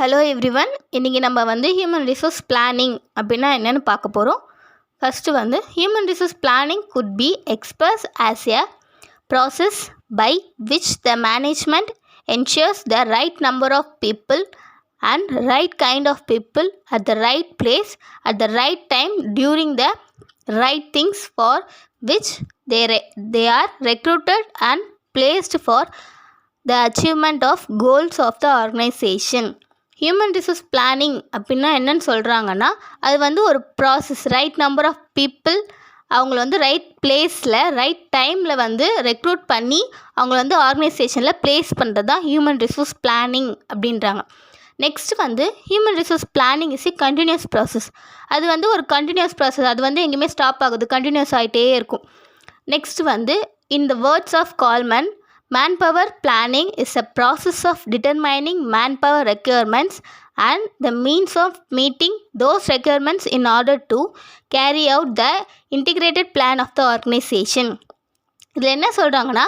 Hello everyone. இன்றைக்கி நம்ம human resource planning அப்படின்னா என்னென்னு பார்க்க போகிறோம். First human resource planning could be express as a process by which the management ensures the right number of people and right kind of people at the right place at the right time during the right things for which they are recruited and placed for the achievement of goals of the organization. Human resource planning அப்படின்னா என்னன்னு சொல்கிறாங்கன்னா, அது ஒரு process. Right number of people அவங்கள right பிளேஸில் right டைமில் recruit பண்ணி அவங்கள ஆர்கனைசேஷனில் ப்ளேஸ் பண்ணுறது தான் ஹியூமன் ரிசோர்ஸ் பிளானிங் அப்படின்றாங்க. Next human resource planning is continuous process. அது ஒரு கண்டினியூஸ் ப்ராசஸ். அது எங்கேயுமே ஸ்டாப் ஆகுது, கண்டினியூஸ் ஆகிட்டே இருக்கும். Next in the words of Coleman, manpower planning is a process of determining manpower requirements and the means of meeting those requirements in order to carry out the integrated plan of the organization. இதில் என்ன சொல்கிறாங்கன்னா,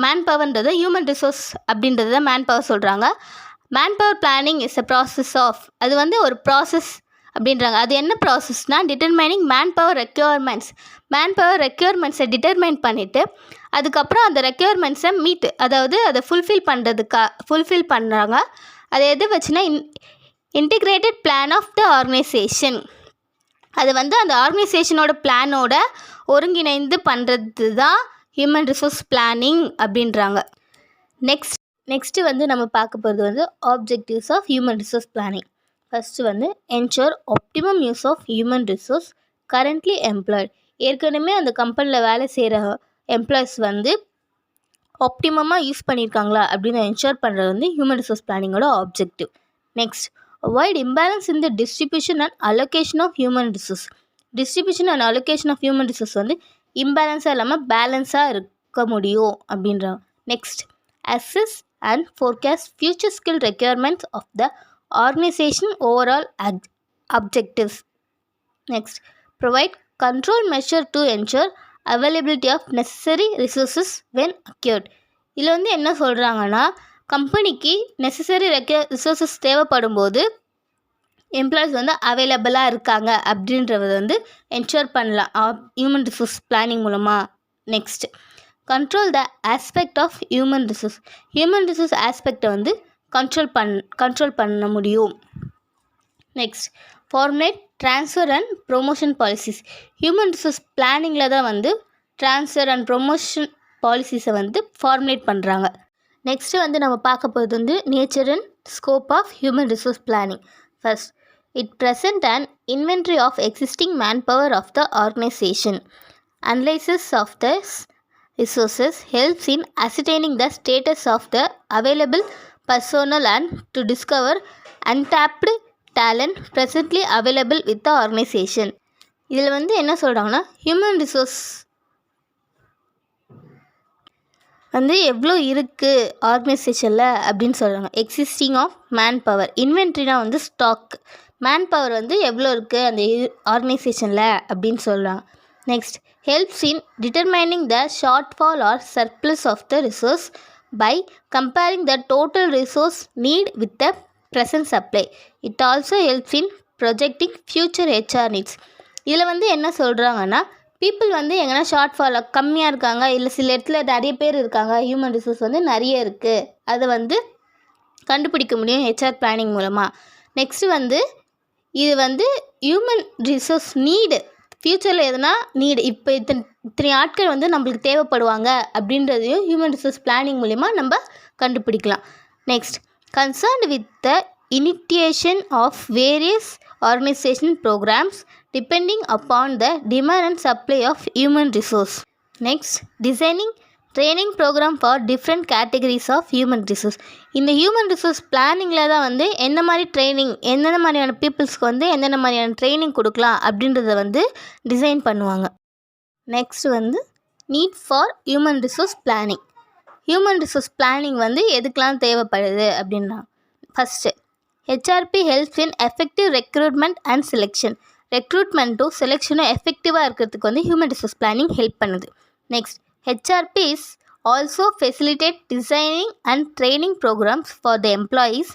மேன்பவர்ன்றது human resource அப்படின்றத manpower சொல்கிறாங்க. Manpower planning is a process of, அது ஒரு process அப்படின்றாங்க. அது என்ன ப்ராசஸ்னால், டிட்டர்மைனிங் மேன்பவர் ரெக்யர்மெண்ட்ஸை டிட்டர்மைன் பண்ணிவிட்டு அதுக்கப்புறம் அந்த ரெக்யர்மெண்ட்ஸை அதாவது அதை ஃபுல்ஃபில் பண்ணுறாங்க. அதை எது வச்சுன்னா integrated plan of the organisation. அது அந்த ஆர்கனைசேஷனோட பிளானோட ஒருங்கிணைந்து பண்ணுறது தான் ஹியூமன் ரிசோர்ஸ் பிளானிங் அப்படின்றாங்க. நெக்ஸ்ட்டு நம்ம பார்க்க போகிறது objectives of human resource planning. First ensure optimum use of human resource currently employed. ஏற்கனவே அந்த கம்பெனியில் வேலை செய்கிற எம்ப்ளாய்ஸ் ஆப்டிமமாக யூஸ் பண்ணியிருக்காங்களா அப்படின்னு என்ஷூர் பண்ணுறது ஹியூமன் ரிசோர்ஸ் பிளானிங்கோட objective. Next, avoid imbalance in the distribution and allocation of human resource. Distribution and allocation of human resource இம்பேலன்ஸாக இல்லாமல் பேலன்ஸாக இருக்க முடியும் அப்படின்றாங்க. Next, assess and forecast future skill requirements of the organization overall objectives. Next, provide control measure to ensure availability of necessary resources when occurred. இதில் என்ன சொல்கிறாங்கன்னா, கம்பெனிக்கு நெசசரி ரிசோர்ஸஸ் தேவைப்படும் போது எம்ப்ளாயிஸ் அவைலபிளாக இருக்காங்க அப்படின்றத என்ஷூர் பண்ணலாம் ஹியூமன் ரிசோர்ஸ் பிளானிங் மூலமாக. Next, control the aspect of human resource ஆஸ்பெக்டை கண்ட்ரோல் பண்ண முடியும். Next, formulate transfer and promotion policies. Human resource பிளானிங்கில் தான் ட்ரான்ஸ்ஃபர் அண்ட் ப்ரொமோஷன் பாலிசிஸை ஃபார்முலேட் பண்ணுறாங்க. நெக்ஸ்ட்டு நம்ம பார்க்க போகிறது nature and scope of human resource planning. First, it present and inventory of existing manpower of the organisation. Analysis of the resources helps in ascertaining the status of the available personnel and to discover untapped talent presently available with the organization. இதில் என்ன சொல்கிறாங்கன்னா, human resource எவ்வளோ இருக்குது ஆர்கனைசேஷனில் அப்படின்னு சொல்கிறாங்க. Existing of man power, இன்வென்ட்ரினா stock, man power எவ்வளோ இருக்குது அந்த ஆர்கனைசேஷனில் அப்படின்னு சொல்கிறாங்க. Next, helps in determining the shortfall or surplus of the resource by comparing the total resource need with the present supply. It also helps in projecting future HR needs. இதில் என்ன சொல்கிறாங்கன்னா, people எங்கன்னா ஷார்ட்ஃபால் கம்மியாக இருக்காங்க, இல்லை சில இடத்துல நிறைய பேர் இருக்காங்க, ஹியூமன் ரிசோர்ஸ் நிறைய இருக்குது, அதை கண்டுபிடிக்க முடியும் ஹெச்ஆர் பிளானிங் மூலமாக. நெக்ஸ்ட்டு இது ஹியூமன் ரிசோர்ஸ் நீடு, ஃப்யூச்சரில் எதுனா நீடு, இப்போ இத்தனை ஆட்கள் நம்மளுக்கு தேவைப்படுவாங்க அப்படின்றதையும் ஹியூமன் ரிசோர்ஸ் பிளானிங் மூலிமா நம்ம கண்டுபிடிக்கலாம். Next, concerned with the initiation of various organisation programmes depending upon the demand and supply of human resource. Next, designing training programme for different categories of human resource. இந்த human resource பிளானிங்கில் தான் எந்த மாதிரி training, எந்தெந்த மாதிரியான பீப்புள்ஸ்க்கு எந்தெந்த மாதிரியான training கொடுக்கலாம் அப்படின்றத டிசைன் பண்ணுவாங்க. Next need for human resource planning. Human resource planning எதுக்கெலாம் தேவைப்படுது அப்படின்னா, first, HRP helps in effective recruitment and selection. ரெக்ரூட்மெண்ட்டும் செலெக்ஷனும் எஃபெக்டிவாக இருக்கிறதுக்கு ஹியூமன் ரிசோர்ஸ் பிளானிங் ஹெல்ப் பண்ணுது. Next, HRPs also facilitate designing and training programs for the employees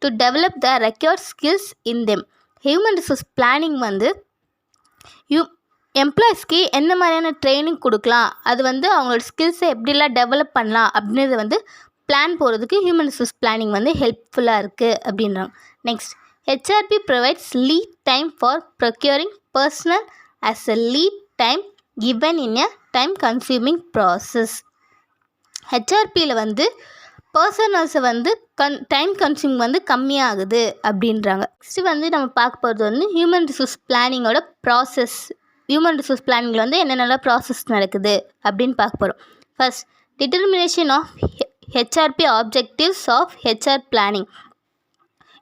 to develop the required skills in them. Human resource planning வந்து எம்ப்ளாயிஸ்க்கு எந்த மாதிரியான training கொடுக்கலாம், அது வந்து அவங்களோட ஸ்கில்ஸை எப்படிலாம் டெவலப் பண்ணலாம் அப்படின்றத வந்து பிளான் போகிறதுக்கு ஹியூமன் ரிசோர்ஸ் பிளானிங் வந்து ஹெல்ப்ஃபுல்லாக இருக்குது அப்படின்றாங்க. Next, HRP provides lead time for procuring personnel as a lead time given in a time consuming process. ஹெச்ஆர்பியில் வந்து பர்சனல்ஸை வந்து டைம் கன்சியூம் வந்து கம்மியாகுது அப்படின்றாங்க. நெக்ஸ்ட்டு வந்து நம்ம பார்க்க போகிறது வந்து ஹியூமன் ரிசோர்ஸ் பிளானிங்கோட ப்ராசஸ். ஹியூமன் ரிசோர்ஸ் பிளானிங்கில் வந்து என்னென்னலாம் ப்ராசஸ் நடக்குது அப்படின்னு பார்க்க போகிறோம். First, determination of HRP objectives of HR planning.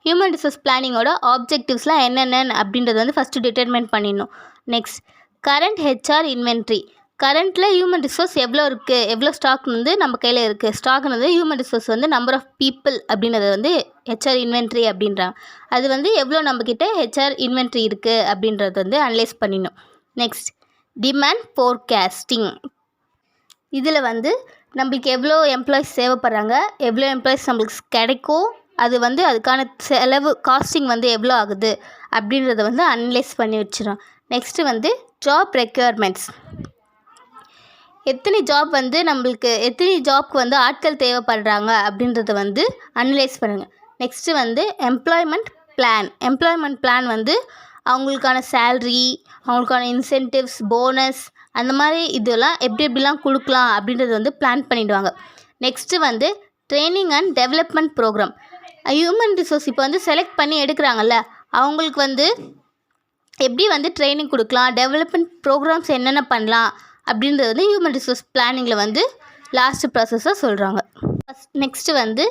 Human resource பிளானிங்கோட ஆப்ஜெக்டிவ்ஸ்லாம் என்னென்ன அப்படின்றத வந்து ஃபஸ்ட்டு டிட்டர்மைன் பண்ணிடணும். Next, current HR inventory. கரண்ட்டில் ஹியூமன் ரிசோர்ஸ் எவ்வளோ இருக்குது, எவ்வளோ ஸ்டாக் வந்து நம்ம கையில் இருக்குது. ஸ்டாக்னது ஹியூமன் ரிசோர்ஸ் வந்து நம்பர் ஆஃப் பீப்புள் அப்படின்றது வந்து ஹெச்ஆர் இன்வென்ட்ரி அப்படின்றாங்க. அது வந்து எவ்வளோ நம்மக்கிட்ட ஹெச்ஆர் இன்வென்ட்ரி இருக்குது அப்படின்றது வந்து அனலைஸ் பண்ணிடணும். Next, demand forecasting. இதில் வந்து நம்மளுக்கு எவ்வளோ எம்ப்ளாயிஸ் தேவைப்படுறாங்க, எவ்வளோ எம்ப்ளாயிஸ் நம்மளுக்கு கிடைக்கும், அது வந்து அதுக்கான செலவு காஸ்டிங் வந்து எவ்வளோ ஆகுது அப்படின்றத வந்து அனலைஸ் பண்ணி வச்சிடும். நெக்ஸ்ட்டு வந்து ஜாப் ரெக்யர்மெண்ட்ஸ். எத்தனை ஜாப்க்கு வந்து ஆட்கள் தேவைப்படுறாங்க அப்படின்றத வந்து அனலைஸ் பண்ணுங்கள். நெக்ஸ்ட்டு வந்து எம்ப்ளாய்மெண்ட் பிளான் வந்து அவங்களுக்கான சேல்ரி, அவங்களுக்கான இன்சென்டிவ்ஸ், போனஸ், அந்த மாதிரி இதெல்லாம் எப்படிலாம் கொடுக்கலாம் அப்படின்றது வந்து பிளான் பண்ணிவிடுவாங்க. நெக்ஸ்ட்டு வந்து training and development programme. Human resource இப்போ வந்து செலக்ட் பண்ணி எடுக்கிறாங்கல்ல, அவங்களுக்கு வந்து எப்படி வந்து ட்ரைனிங் கொடுக்கலாம், டெவலப்மெண்ட் ப்ரோக்ராம்ஸ் என்னென்ன பண்ணலாம் அப்படின்றது வந்து ஹியூமன் ரிசோர்ஸ் பிளானிங்கில் வந்து லாஸ்ட் ப்ராசஸாக சொல்கிறாங்க. நெக்ஸ்ட்டு வந்து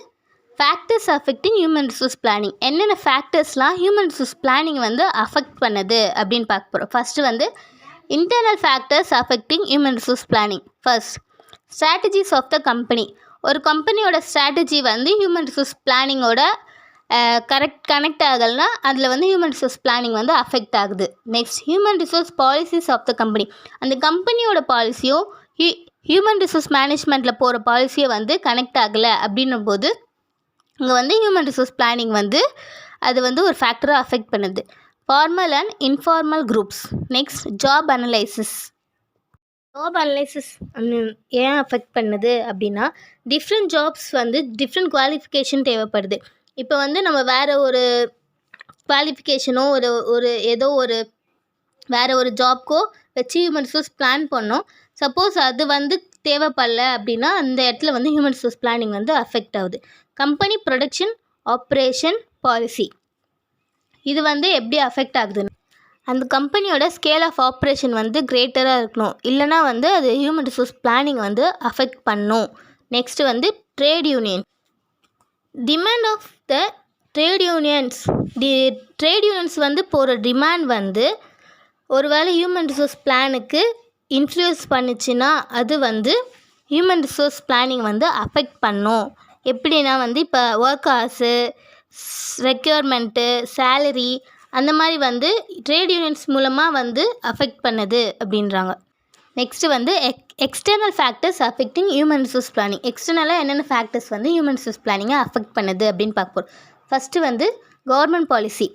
factors affecting human resource planning. என்னென்ன ஃபேக்டர்ஸ்லாம் ஹியூமன் ரிசோர்ஸ் பிளானிங் வந்து அஃபெக்ட் பண்ணுது அப்படின்னு பார்க்க போகிறோம். ஃபஸ்ட்டு வந்து internal factors affecting human resource planning. First, strategies of the company. ஒரு கம்பெனியோட ஸ்ட்ராட்டஜி வந்து ஹியூமன் ரிசோர்ஸ் பிளானிங்கோட கனெக்ட் ஆகலைன்னா அதில் வந்து ஹியூமன் ரிசோர்ஸ் பிளானிங் வந்து அஃபெக்ட் ஆகுது. Next, human resource policies of the company. அந்த கம்பெனியோட பாலிசியும் ஹியூமன் ரிசோர்ஸ் மேனேஜ்மெண்ட்டில் போகிற பாலிசியை வந்து கனெக்ட் ஆகலை அப்படின்னும் போது இங்கே வந்து ஹியூமன் ரிசோர்ஸ் பிளானிங் வந்து அது வந்து ஒரு ஃபேக்டராக அஃபெக்ட் பண்ணுது. Formal and informal groups. Next, job analysis ஏன் அஃபெக்ட் பண்ணுது அப்படின்னா, டிஃப்ரெண்ட் ஜாப்ஸ் வந்து டிஃப்ரெண்ட் குவாலிஃபிகேஷன் தேவைப்படுது. இப்போ வந்து நம்ம வேறு ஒரு குவாலிஃபிகேஷனோ வேறு ஒரு ஜாப்க்கோ வச்சு ஹியூமன் ரிசோர்ஸ் பிளான் பண்ணோம். சப்போஸ் அது வந்து தேவைப்படல அப்படின்னா அந்த இடத்துல வந்து ஹியூமன் ரிசோர்ஸ் பிளானிங் வந்து அஃபெக்ட் ஆகுது. Company production operation policy. இது வந்து எப்படி அஃபெக்ட் ஆகுதுன்னு, அந்த கம்பெனியோட ஸ்கேல் ஆஃப் ஆப்ரேஷன் வந்து கிரேட்டராக இருக்கணும், இல்லைனா வந்து அது ஹியூமன் ரிசோர்ஸ் பிளானிங் வந்து அஃபெக்ட் பண்ணும். நெக்ஸ்ட்டு வந்து trade union. Demand of the trade unions வந்து போகிற டிமாண்ட் வந்து ஒருவேளை ஹியூமன் ரிசோர்ஸ் பிளானுக்கு இன்ஃப்ளூயன்ஸ் பண்ணிச்சுன்னா அது வந்து ஹியூமன் ரிசோர்ஸ் பிளானிங் வந்து அஃபெக்ட் பண்ணும். எப்படின்னா வந்து இப்போ ஒர்க் ஹவர்ஸு, ரெக்யர்மெண்ட்டு, சேலரி, அந்த மாதிரி வந்து ட்ரேட் யூனியன்ஸ் மூலமாக வந்து அஃபெக்ட் பண்ணுது அப்படின்றாங்க. நெக்ஸ்ட்டு வந்து external factors affecting human resource planning. எக்ஸ்டர்னலாக என்னென்ன ஃபேக்டர்ஸ் வந்து ஹியூமன் ரிசோர்ஸ் பிளானிங்கை அஃபெக்ட் பண்ணுது அப்படின்னு பார்க்க போகிறோம். ஃபஸ்ட்டு வந்து கவர்மெண்ட் பாலிசி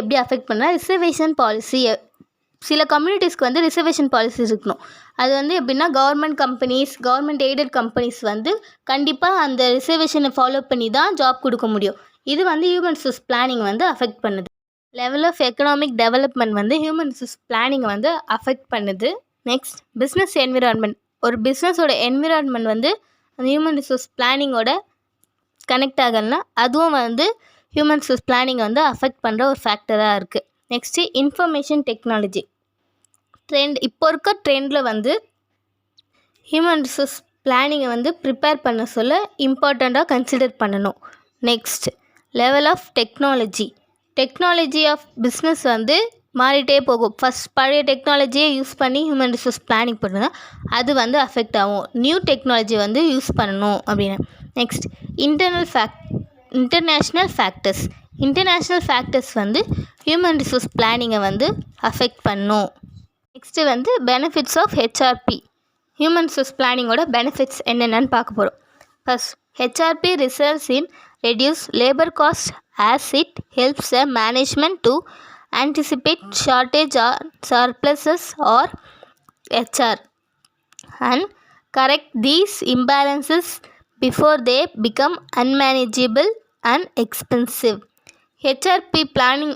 எப்படி அஃபெக்ட் பண்ணால், ரிசர்வேஷன் பாலிசி. சில கம்யூனிட்டிஸ்க்கு வந்து ரிசர்வேஷன் பாலிசிஸ் இருக்கணும். அது வந்து எப்படின்னா கவர்மெண்ட் எய்டட் கம்பெனிஸ் வந்து கண்டிப்பாக அந்த ரிசர்வேஷனை ஃபாலோ பண்ணி தான் ஜாப் கொடுக்க முடியும். இது வந்து ஹியூமன் ரிசோர்ஸ் பிளானிங் வந்து அஃபெக்ட் பண்ணுது. லெவல் ஆஃப் எக்கனாமிக் டெவலப்மெண்ட் வந்து ஹியூமன் ரிசோர்ஸ் பிளானிங்கை வந்து அஃபெக்ட் பண்ணுது. Next, business environment. ஒரு பிஸ்னஸோட என்விரான்மெண்ட் வந்து அந்த ஹியூமன் ரிசோர்ஸ் பிளானிங்கோட கனெக்ட் ஆகலைன்னா அதுவும் வந்து ஹியூமன் ரிசோர்ஸ் பிளானிங்கை வந்து அஃபெக்ட் பண்ணுற ஒரு ஃபேக்டராக இருக்குது. Next, information technology. இப்போ இருக்க ட்ரெண்டில் வந்து ஹியூமன் ரிசோர்ஸ் பிளானிங்கை வந்து ப்ரிப்பேர் பண்ண சொல்ல இம்பார்ட்டண்ட்டாக கன்சிடர் பண்ணணும். Next, level of technology of business வந்து மாறிட்டே போகும். ஃபஸ்ட் பழைய டெக்னாலஜியை யூஸ் பண்ணி ஹியூமன் ரிசோர்ஸ் பிளானிங் பண்ணுனா அது வந்து அஃபெக்ட் ஆகும். நியூ டெக்னாலஜி வந்து யூஸ் பண்ணணும் அப்படின்னு. நெக்ஸ்ட், இன்டர்நேஷ்னல் ஃபேக்டர்ஸ் வந்து ஹியூமன் ரிசோர்ஸ் பிளானிங்கை வந்து அஃபெக்ட் பண்ணும். நெக்ஸ்ட்டு வந்து benefits of HRP. Human resource பிளானிங்கோட பெனிஃபிட்ஸ் என்னென்னு பார்க்க போகிறோம். First, HRP results in reduce labor cost as it helps the management to anticipate shortage or surpluses or HR and correct these imbalances before they become unmanageable and expensive. HRP planning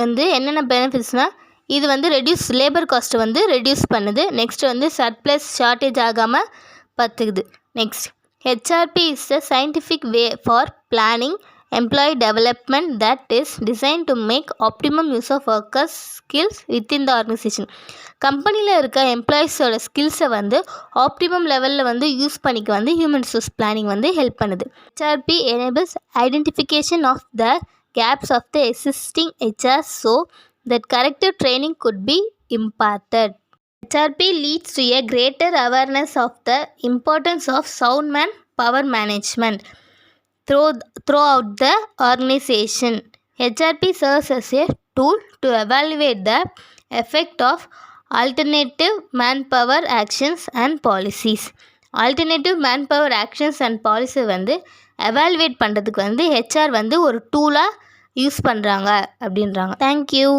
வந்து என்னென்ன பெனிஃபிட்ஸ்னால் இது வந்து labour காஸ்ட்டை வந்து reduce பண்ணுது. Next வந்து surplus shortage ஆகாமல் பார்த்துக்குது. Next HRP is the scientific way for planning employee development that is designed to make optimum use of workers skills within the organization. கம்பெனியில் இருக்க எம்ப்ளாயீஸோட ஸ்கில்ஸை வந்து ஆப்டிமம் லெவலில் வந்து யூஸ் பண்ணிக்க வந்து ஹியூமன் ரிசோர்ஸ் பிளானிங் வந்து ஹெல்ப் பண்ணுது. ஹெச்ஆர்பி enables identification of the gaps of the existing HR so that corrective training could be imparted. HRP leads to a greater awareness of the importance of sound manpower management throughout the organization. HRP serves as a tool to evaluate the effect of alternative manpower actions and policies. Alternative manpower actions and policy வந்து evaluate பண்ணுறதுக்கு வந்து HR வந்து ஒரு டூலாக use பண்ணுறாங்க அப்படின்றாங்க. Thank you.